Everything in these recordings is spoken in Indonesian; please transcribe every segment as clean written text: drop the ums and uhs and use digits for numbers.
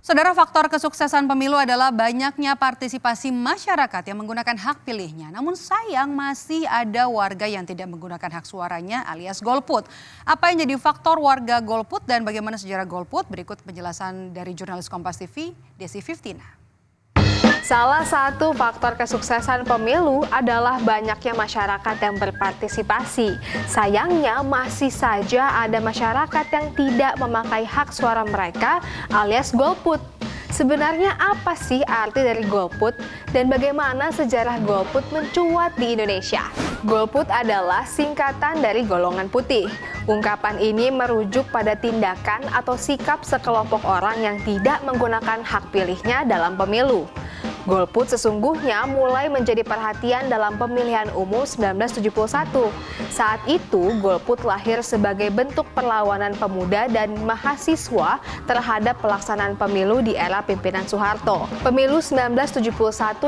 Saudara, faktor kesuksesan pemilu adalah banyaknya partisipasi masyarakat yang menggunakan hak pilihnya. Namun sayang masih ada warga yang tidak menggunakan hak suaranya alias golput. Apa yang jadi faktor warga golput dan bagaimana sejarah golput? Berikut penjelasan dari jurnalis Kompas TV, Desi Fiftina. Salah satu faktor kesuksesan pemilu adalah banyaknya masyarakat yang berpartisipasi. Sayangnya masih saja ada masyarakat yang tidak memakai hak suara mereka alias golput. Sebenarnya apa sih arti dari golput dan bagaimana sejarah golput mencuat di Indonesia? Golput adalah singkatan dari golongan putih. Ungkapan ini merujuk pada tindakan atau sikap sekelompok orang yang tidak menggunakan hak pilihnya dalam pemilu. Golput sesungguhnya mulai menjadi perhatian dalam pemilihan umum 1971. Saat itu, golput lahir sebagai bentuk perlawanan pemuda dan mahasiswa terhadap pelaksanaan pemilu di era pimpinan Soeharto. Pemilu 1971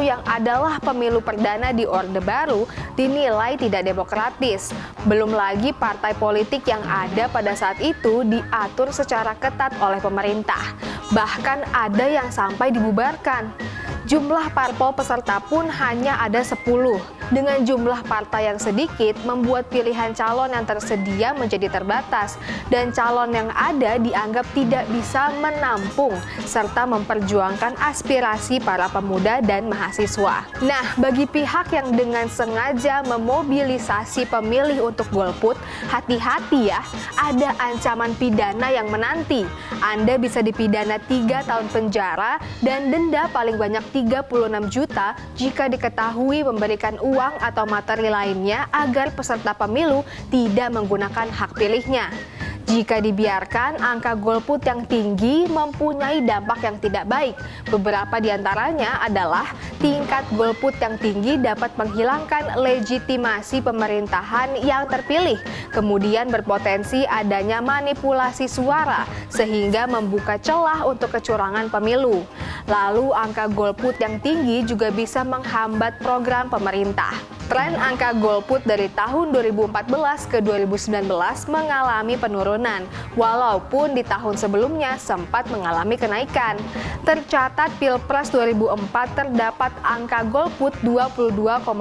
yang adalah pemilu perdana di Orde Baru dinilai tidak demokratis. Belum lagi partai politik yang ada pada saat itu diatur secara ketat oleh pemerintah. Bahkan ada yang sampai dibubarkan. Jumlah parpol peserta pun hanya ada 10. Dengan jumlah partai yang sedikit, membuat pilihan calon yang tersedia menjadi terbatas, dan calon yang ada dianggap tidak bisa menampung serta memperjuangkan aspirasi para pemuda dan mahasiswa. Nah, bagi pihak yang dengan sengaja memobilisasi pemilih untuk golput, hati-hati ya, ada ancaman pidana yang menanti. Anda bisa dipidana 3 tahun penjara dan denda paling banyak 36 juta jika diketahui memberikan uang atau materi lainnya agar peserta pemilu tidak menggunakan hak pilihnya. Jika dibiarkan, angka golput yang tinggi mempunyai dampak yang tidak baik. Beberapa di antaranya adalah tingkat golput yang tinggi dapat menghilangkan legitimasi pemerintahan yang terpilih, kemudian berpotensi adanya manipulasi suara sehingga membuka celah untuk kecurangan pemilu. Lalu angka golput yang tinggi juga bisa menghambat program pemerintah. Tren angka golput dari tahun 2014 ke 2019 mengalami penurunan, walaupun di tahun sebelumnya sempat mengalami kenaikan. Tercatat Pilpres 2004 terdapat angka golput 22,56%,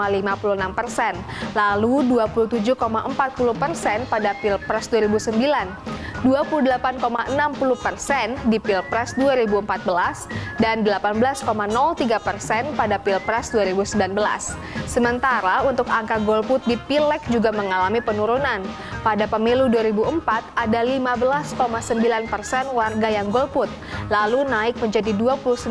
lalu 27,40% pada Pilpres 2009. 28,60% di Pilpres 2014 dan 18,03% pada Pilpres 2019. Sementara untuk angka golput di Pileg juga mengalami penurunan. Pada pemilu 2004 ada 15,9% warga yang golput, lalu naik menjadi 29%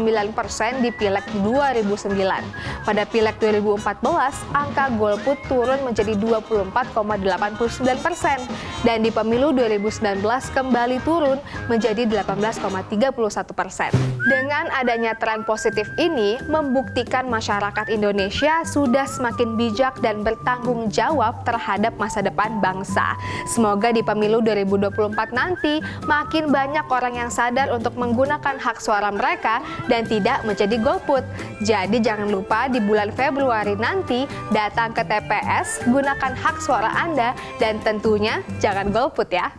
di Pileg 2009. Pada Pileg 2014 angka golput turun menjadi 24,89% dan di pemilu 2019 kembali turun menjadi 18,31%. Dengan adanya tren positif ini membuktikan masyarakat Indonesia sudah semakin bijak dan bertanggung jawab terhadap masa depan bangsa. Semoga di pemilu 2024 nanti makin banyak orang yang sadar untuk menggunakan hak suara mereka dan tidak menjadi golput. Jadi jangan lupa di bulan Februari nanti datang ke TPS, gunakan hak suara Anda dan tentunya jangan golput ya.